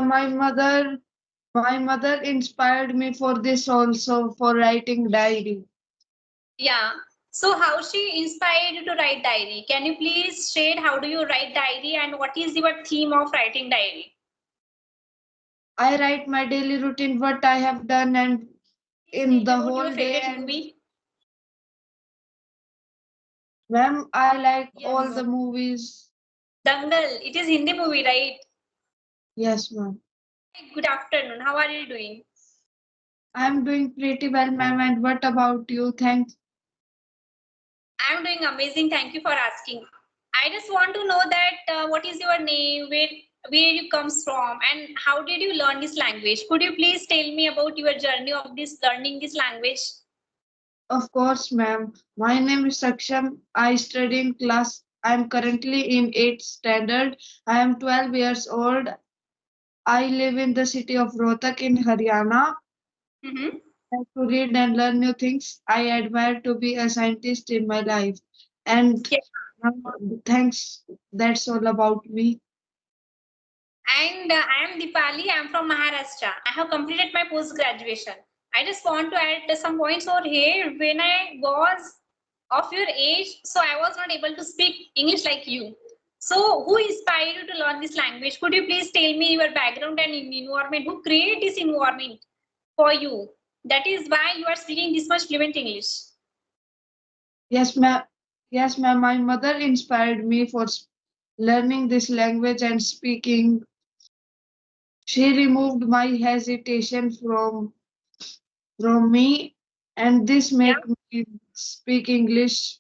My mother, my mother inspired me for this also for writing diary. Yeah. So how she inspired you to write diary? Can you please share how do you write diary and what is your theme of writing diary? I write my daily routine, what I have done, and Please in state the about your whole day. favorite And movie. ma'am, I like all Yes. the movies. Dangal. It is Hindi movie, right? Yes, ma'am. Hi, good afternoon. How are you doing? I'm doing pretty well, ma'am. And what about you? Thanks. I'm doing amazing. Thank you for asking. I just want to know that what is your name, where you comes from, and how did you learn this language? Could you please tell me about your journey of this learning this language? Of course, ma'am. My name is Saksham. I study in class. I'm currently in 8th standard. I am 12 years old. I live in the city of Rohtak in Haryana. Mm-hmm. I like to read and learn new things. I admire to be a scientist in my life. And Yeah. thanks. That's all about me. And I am Dipali. I am from Maharashtra. I have completed my post graduation. I just want to add some points over here. When I was of your age, so I was not able to speak English like you. So, who inspired you to learn this language? Could you please tell me your background and environment? Who created this environment for you? That is why you are speaking this much fluent English. Yes, ma'am. Yes, ma'am. My mother inspired me for learning this language and speaking. She removed my hesitation from me, and this Yeah. make me speak English.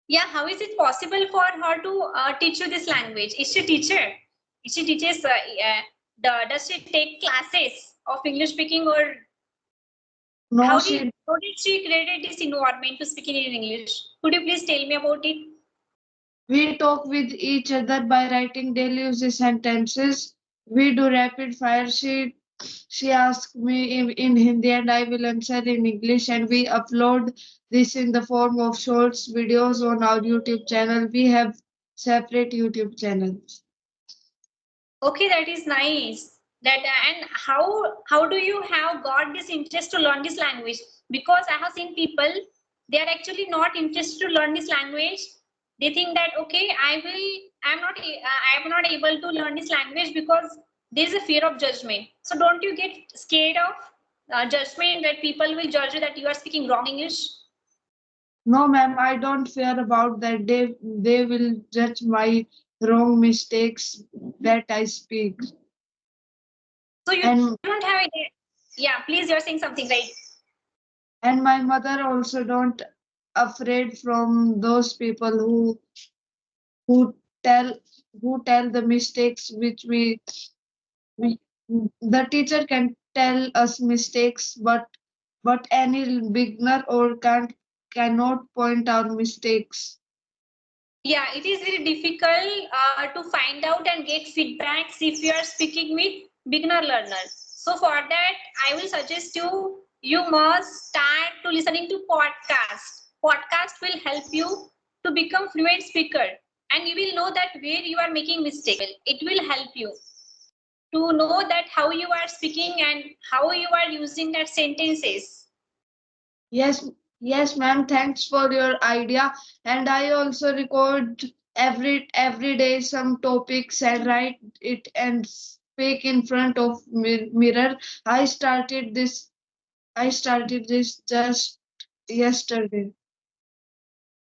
Yeah, how is it possible for her to teach you this language? Is she a teacher? Is she teaches? Does she take classes of English speaking, or No, she. how did she create this environment to speaking in English? Could you please tell me about it? We talk with each other by writing daily usage sentences. We do rapid fire. She asks me in Hindi and I will answer in English, and we upload this in the form of shorts videos on our YouTube channel. We have separate YouTube channels. Okay, that is nice. That and how do you have got this interest to learn this language? Because I have seen people, they are actually not interested to learn this language. They think that okay, I'm not able to learn this language because there is a fear of judgment. So don't you get scared of judgment that people will judge you that you are speaking wrong English? No, ma'am, I don't fear about that. They will judge my wrong mistakes that I speak. So you And don't have idea. Yeah, please, you're saying something, right? my mother also don't afraid from those people who tell who tell the mistakes which we the teacher can tell us mistakes, but any beginner or cannot point out mistakes. Yeah, it is very difficult to find out and get feedbacks if you are speaking with beginner learners. So for that, I will suggest you must start to listening to podcast. Podcast will help you to become fluent speaker, and you will know that where you are making mistake. It will help you to know that how you are speaking and how you are using that sentences. Yes, yes, ma'am. Thanks for your idea. And I also record every day some topics and write it and speak in front of mirror. I started this. I started this just yesterday.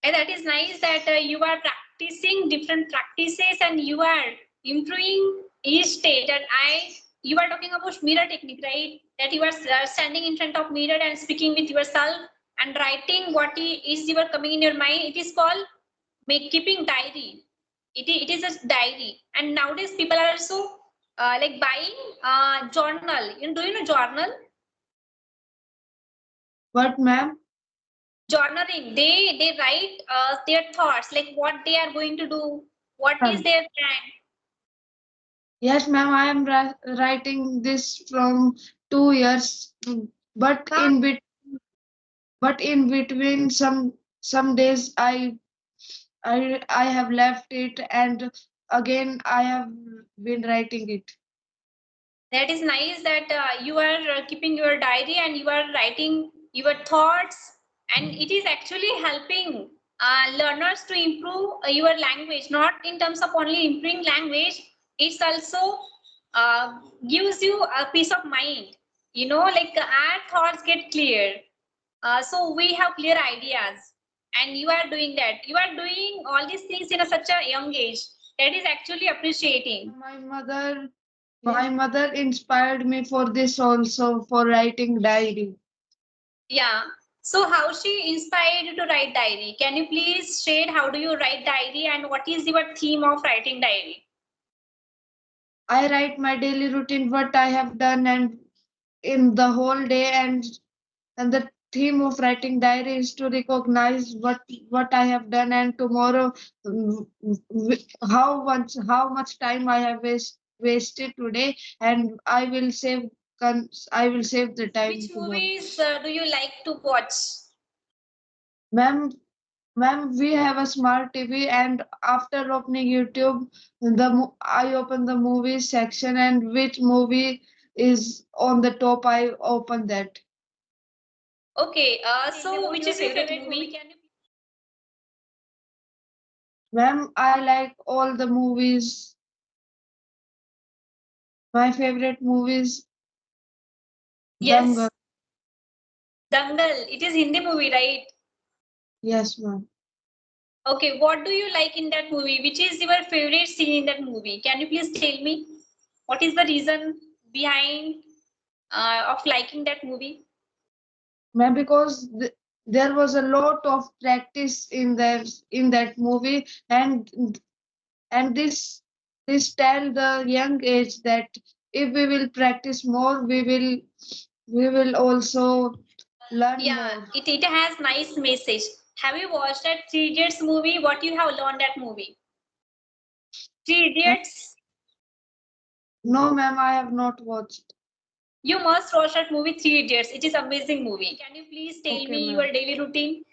And that is nice that you are practicing different practices and you are improving each stage. And you are talking about mirror technique, right? That you are standing in front of mirror and speaking with yourself and writing what is you are coming in your mind. It is called keeping diary. It is a diary. And nowadays people are also like buying journal. Do you know journal? What, ma'am? Journaling, they write their thoughts, like what they are going to do, what is their plan. Yes, ma'am. I am writing this from 2 years, but Huh? in between some days I have left it, and again I have been writing it. That is nice that you are keeping your diary and you are writing your thoughts, and it is actually helping learners to improve your language, not in terms of only improving language. It's also uh, gives you a peace of mind, you know, like our thoughts get clear, so we have clear ideas, and you are doing that, you are doing all these things in a, such a young age. That is actually appreciating. My mother inspired me for this also, for writing diary. Yeah. So how she inspired you to write diary? Can you please share how do you write diary and what is your theme of writing diary? I write my daily routine, what I have done and in the whole day, and the theme of writing diary is to recognize what I have done, and tomorrow how much time I have wasted today, and I will save the time Which tomorrow. movies do you like to watch? Ma'am, Ma'am, we have a smart TV, and after opening YouTube, I open the movies section, and which movie is on the top, I open that. Okay, so which is your favorite movie? Can you? Ma'am, I like all the movies. My favorite movies, Dangal. Yes, Dangal. It is Hindi movie, right? Yes, ma'am. Okay, what do you like in that movie? Which is your favorite scene in that movie? Can you please tell me? What is the reason behind of liking that movie? Ma'am, because there was a lot of practice in that movie, and this tell the young age that if we will practice more, we will also learn Yeah, more. it has nice message. Have you watched that Three Idiots movie? What you have learned that movie? Three Ma'am, Idiots. no, ma'am, I have not watched. You must watch that movie Three Idiots. It is amazing movie. Can you please tell Okay, me ma'am. your daily routine?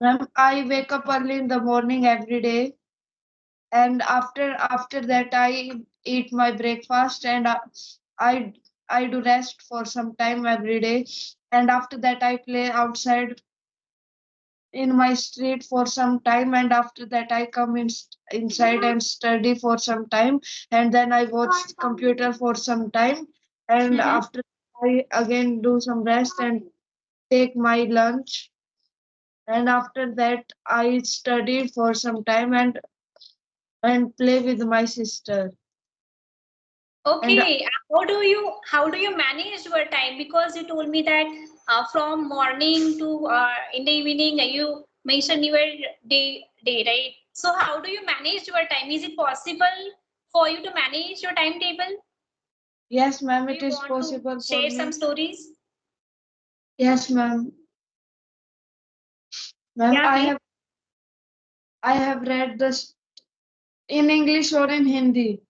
Ma'am, I wake up early in the morning every day, and after that I eat my breakfast, and I I do rest for some time every day, and after that I play outside in my street for some time, and after that I come inside and study for some time, and then I watch computer for some time, and Mm-hmm. after I again do some rest and take my lunch, and after that I study for some time and play with my sister. And Okay, how do you manage your time? Because you told me that from morning to in the evening you mentioned your day, right? So how do you manage your time? Is it possible for you to manage your timetable? yes, ma'am, Do it you is want to possible for share some me. stories? Yes, ma'am. Ma'am, Yeah, please. I have read this in English or in Hindi.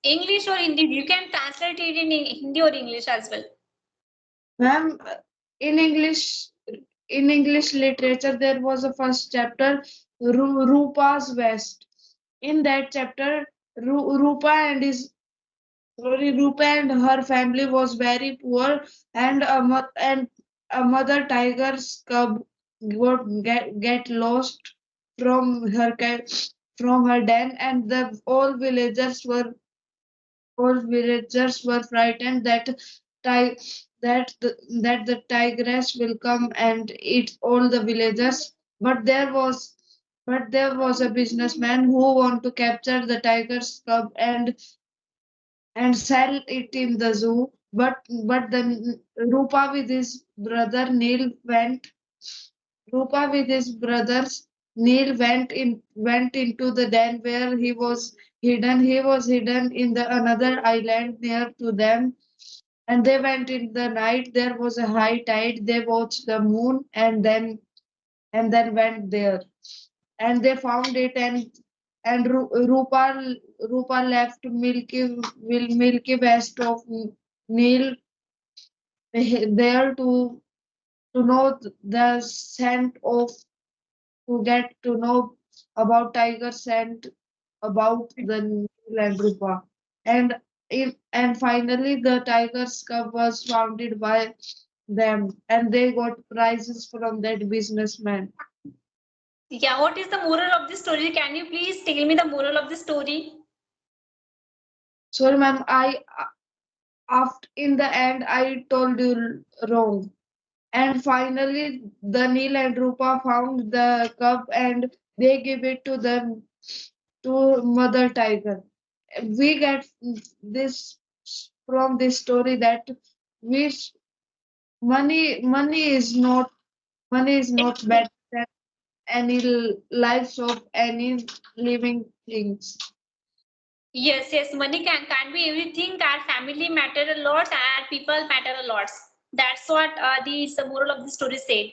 English or Hindi? You can translate it in Hindi or English as well. Ma'am, in English, in English literature, there was a first chapter, Rupa's West. In that chapter, Rupa and her family was very poor, and a mother tiger's cub get lost from from her den, and the all villagers were frightened that ti- the tigress will come and eat all the villagers. But there was a businessman who want to capture the tiger's cub and sell it in the zoo. But the Rupa with his brother Neil went. Rupa with his brothers Neil went into the den where he was hidden. He was hidden in the another island near to them, and they went in the night. There was a high tide. They watched the moon, and then went there, and they found it, and Rupa left Milky West of Neil there to know the scent of to get to know about tiger scent about the Neil and Rupa. And and finally the Tigers Cup was founded by them, and they got prizes from that businessman. Yeah, what is the moral of the story? Can you please tell me the moral of the story? Sorry, ma'am. After in the end, I told you wrong. And finally, the Neil and Rupa found the cup, and they gave it to them to Mother Tiger. We get this from this story that we money is not better than any lives of any living things. Yes, yes, money can be everything. Our family matter a lot, and people matter a lot. That's what the moral of the story said.